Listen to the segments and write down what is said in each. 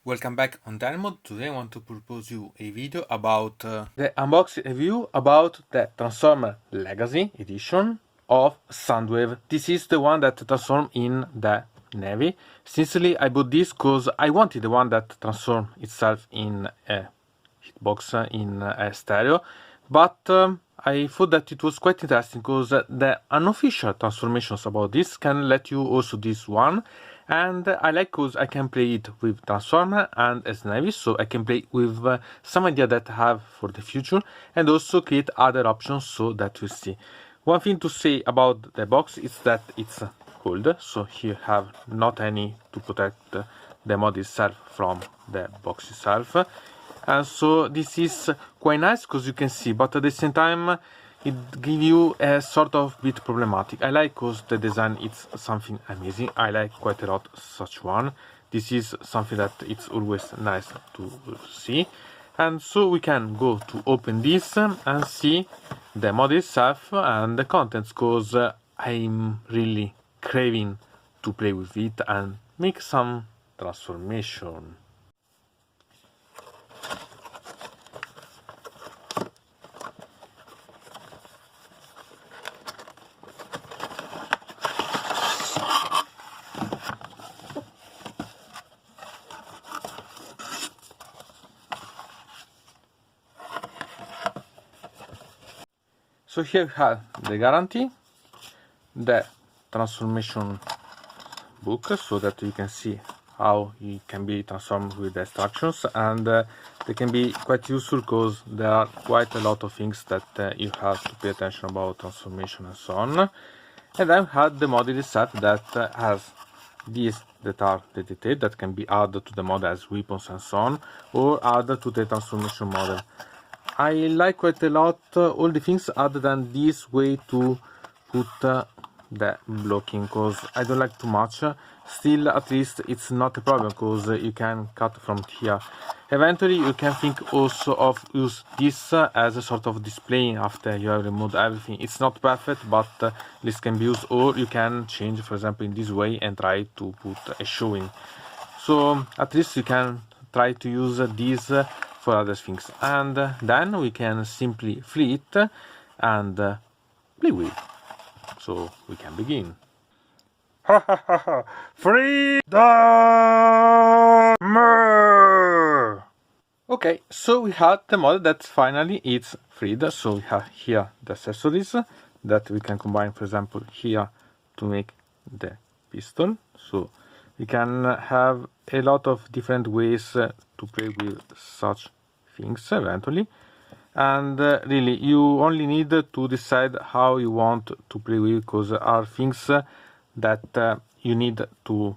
Welcome back on Mode. Today I want to propose you a video about the unboxing review about the Transformer Legacy edition of Soundwave. This is the one that transforms in the Navy. Sincerely, I bought this because I wanted the one that transforms itself in a hitbox in a stereo, but I thought that it was quite interesting because the unofficial transformations about this can let you also this one. And I like because I can play it with Transformer and as Navy, so I can play with some idea that I have for the future and also create other options so that we see. One thing to say about the box is that it's cold, so here you have not any to protect the mod itself from the box itself. And so this is quite nice because you can see, but at the same time it gives you a sort of bit problematic. I like because the design is something amazing. I like quite a lot such one. This is something that it's always nice to see. And so we can go to open this and see the mod itself and the contents, because I'm really craving to play with it and make some transformation. So here we have the guarantee, the transformation book, so that you can see how it can be transformed with the instructions, and they can be quite useful because there are quite a lot of things that you have to pay attention about transformation and so on. And then we have the model itself that has these that are dedicated, that can be added to the model as weapons and so on, or added to the transformation model. I like quite a lot all the things other than this way to put the blocking, because I don't like too much. Still, at least it's not a problem because you can cut from here. Eventually you can think also of use this as a sort of display after you have removed everything. It's not perfect, but this can be used, or you can change, for example, in this way and try to put a showing. So at least you can try to use this for other things, and then we can simply free it and play with it. So we can begin. Freedom! Okay, so we have the model that finally it's freed. So we have here the accessories that we can combine, for example, here to make the pistol. So we can have a lot of different ways to play with such things eventually, and really you only need to decide how you want to play with, because there are things that you need to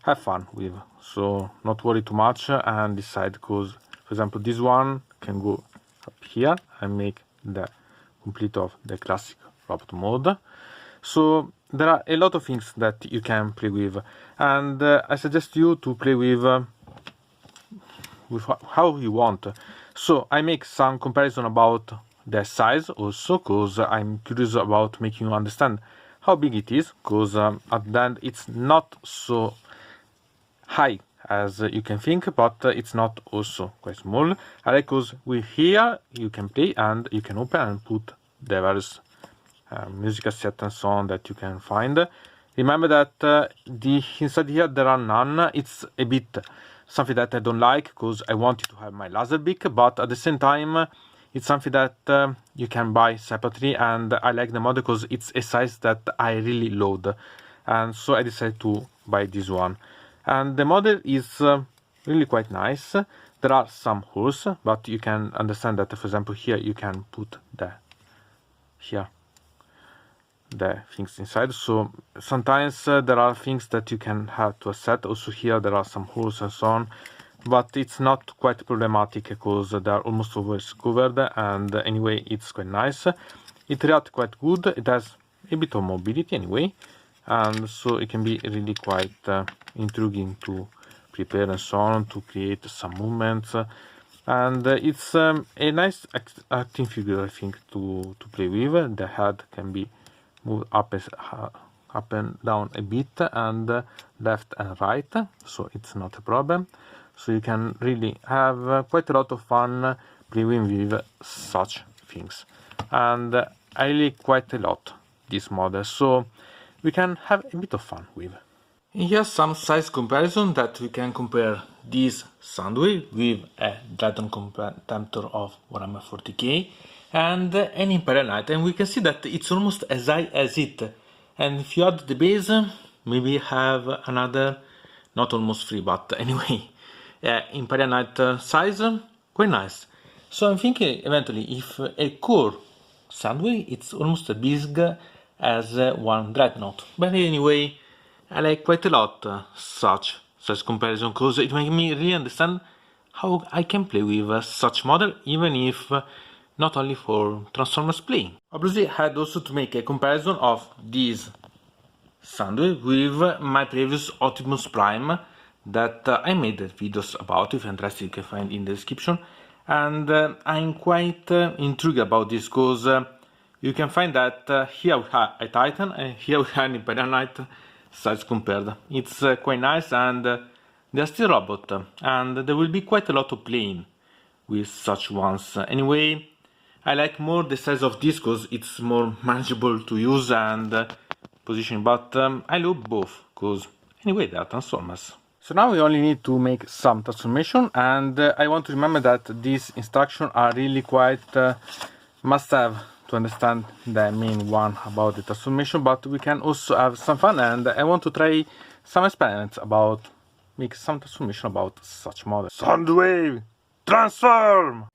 have fun with. So not worry too much and decide, because for example this one can go up here and make the complete of the classic robot mode. So there are a lot of things that you can play with, and I suggest you to play with how you want. So I make some comparison about the size also, because I'm curious about making you understand how big it is, because at the end it's not so high as you can think, but it's not also quite small. I like because with here you can play and you can open and put the various music cassette and so on that you can find. Remember that the inside here there are none. It's a bit something that I don't like, because I wanted to have my laser beak, but at the same time it's something that you can buy separately, and I like the model because it's a size that I really load, and so I decided to buy this one. And the model is really quite nice. There are some holes, but you can understand that, for example, here you can put the things inside. So sometimes there are things that you can have to set. Also here there are some holes and so on, but it's not quite problematic because they are almost always covered, and anyway it's quite nice. It reacts quite good. It has a bit of mobility anyway, and so it can be really quite intriguing to prepare and so on, to create some movements, and it's a nice acting figure, I think, to play with. The head can be moved up and down a bit, and left and right, so it's not a problem. so you can really have quite a lot of fun playing with such things. And I really quite a lot this model, so we can have a bit of fun with. Here's some size comparison that we can compare this Soundwave with a Dreadnought temperature of Warhammer 40k and an Imperial Knight, and we can see that it's almost as high as it. And if you add the base, maybe have another, not almost 3, but anyway, Imperial Knight size, quite nice. So I'm thinking eventually if a core Soundwave, it's almost as big as one Dreadnought. But anyway, I like quite a lot such comparison, because it makes me really understand how I can play with such model, even if not only for Transformers playing. Obviously, I had also to make a comparison of this Soundwave with my previous Optimus Prime that I made videos about. If you're interested, you can find in the description. And I'm quite intrigued about this, because you can find that here we have a Titan and here we have an Imperial Knight size compared. It's quite nice, and they're still robot, and there will be quite a lot of playing with such ones. Anyway, I like more the size of this because it's more manageable to use and position, but I love both because anyway they are Transformers. So now we only need to make some transformation, and I want to remember that these instructions are really quite must have to understand the main one about the transformation, but we can also have some fun, and I want to try some experiments about make some transformation about such models. Soundwave, transform!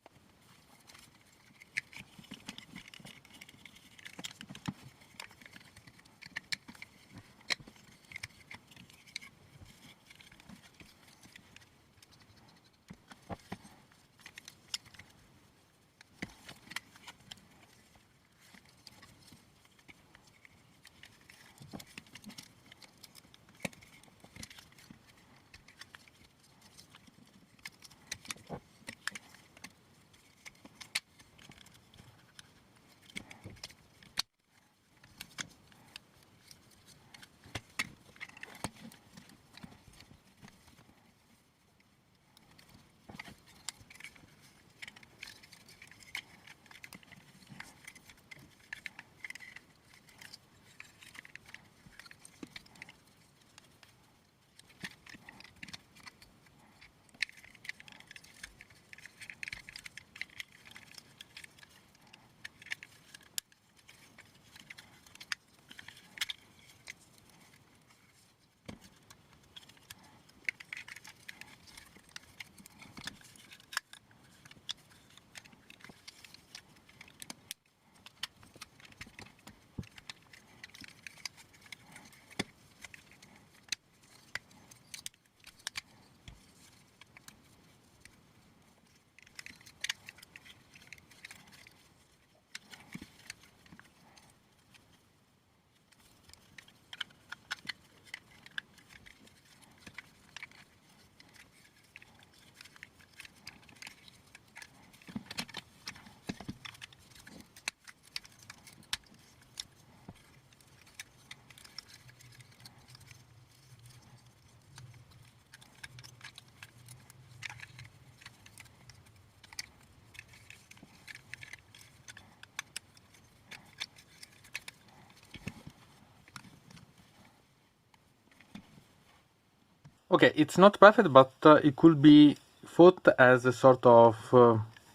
Okay, it's not perfect, but it could be thought as a sort of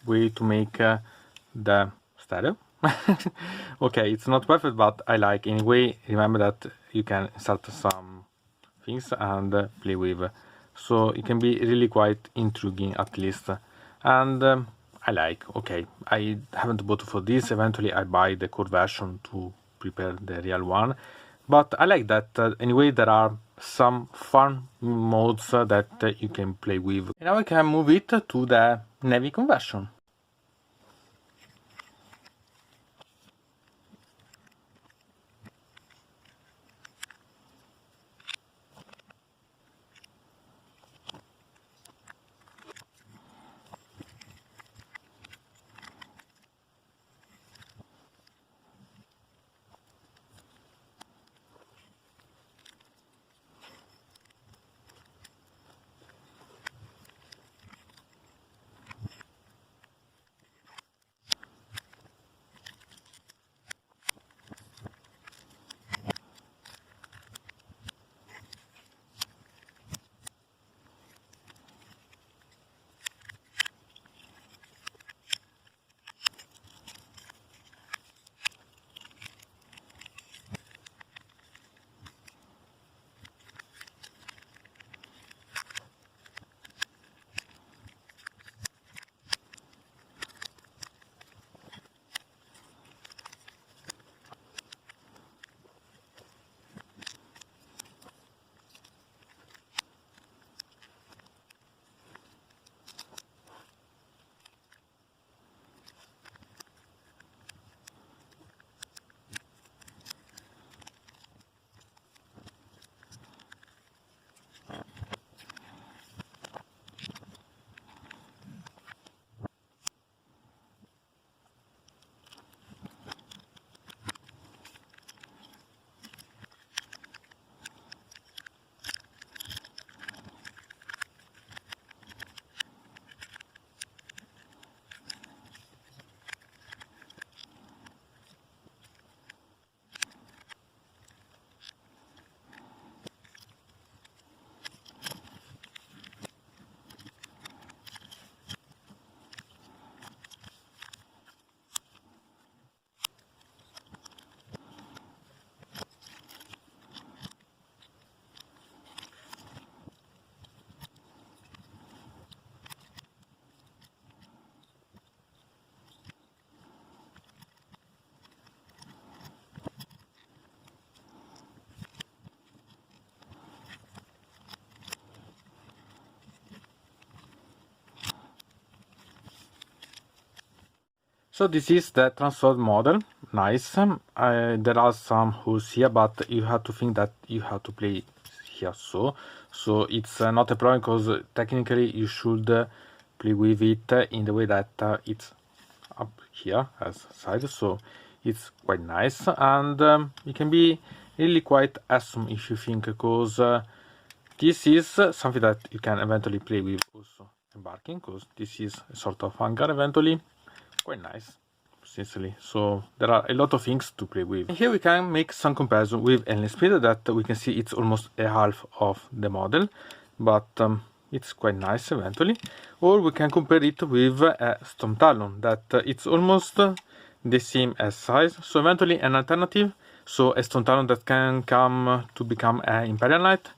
way to make the stereo. Okay, it's not perfect, but I like anyway. Remember that you can insert some things and play with, so it can be really quite intriguing at least. And I like. Okay, I haven't bought for this. Eventually, I buy the core version to prepare the real one. But I like that anyway there are some fun modes that you can play with. And now I can move it to the Navy conversion. So this is the transferred model, nice. There are some holes here, but you have to think that you have to play here, so it's not a problem, because technically you should play with it in the way that it's up here as side, so it's quite nice, and it can be really quite awesome if you think, because this is something that you can eventually play with also embarking, because this is a sort of hangar eventually, quite nice, sincerely. So there are a lot of things to play with. And here we can make some comparison with alien speed, that we can see it's almost a half of the model, but it's quite nice eventually. Or we can compare it with a Storm Talon, that it's almost the same as size, so eventually an alternative, so a Storm Talon that can come to become an Imperial Knight.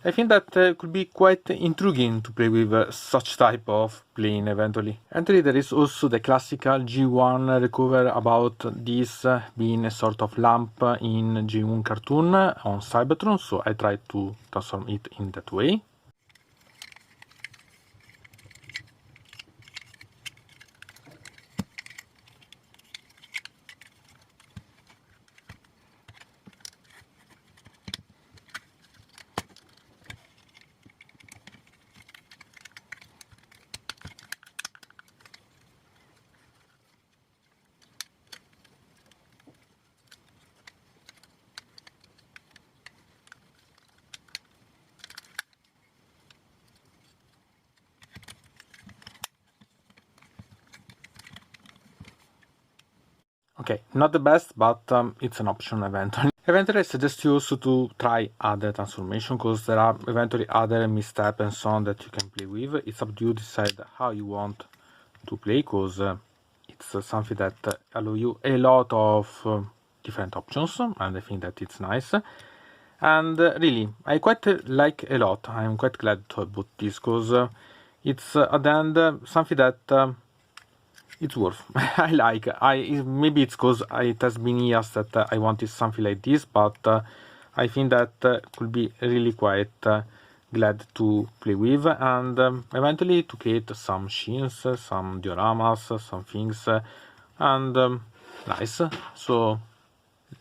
I think that could be quite intriguing to play with such type of plane eventually. And there is also the classical G1 recover about this being a sort of lamp in G1 cartoon on Cybertron, so I tried to transform it in that way. Okay, not the best, but it's an option eventually. Eventually, I suggest you also to try other transformation, because there are eventually other missteps and so on that you can play with. It's up to you to decide how you want to play, because it's something that allows you a lot of different options, and I think that it's nice. And really, I quite like a lot. I'm quite glad to have bought this, because it's at the end something that it's worth. I like. Maybe it's because it has been years that I wanted something like this, but I think that could be really quite glad to play with, and eventually to create some machines, some dioramas, some things, and nice. So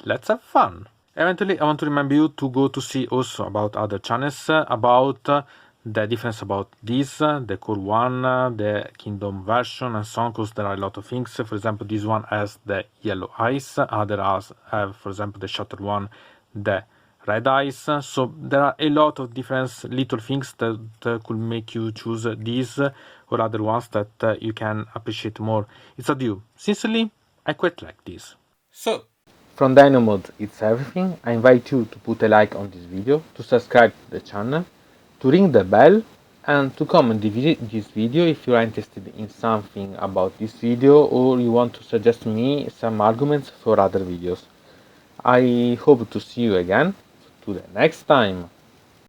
let's have fun. Eventually, I want to remember you to go to see also about other channels, about the difference about this, the core one, the kingdom version, and so on, because there are a lot of things. For example, this one has the yellow eyes, others have, for example, the shutter one, the red eyes. So there are a lot of different little things that could make you choose these or other ones that you can appreciate more. It's up to you. Sincerely, I quite like this. So, from Dynamod, it's everything. I invite you to put a like on this video, to subscribe to the channel, to ring the bell, and to comment this video if you are interested in something about this video, or you want to suggest me some arguments for other videos. I hope to see you again to the next time.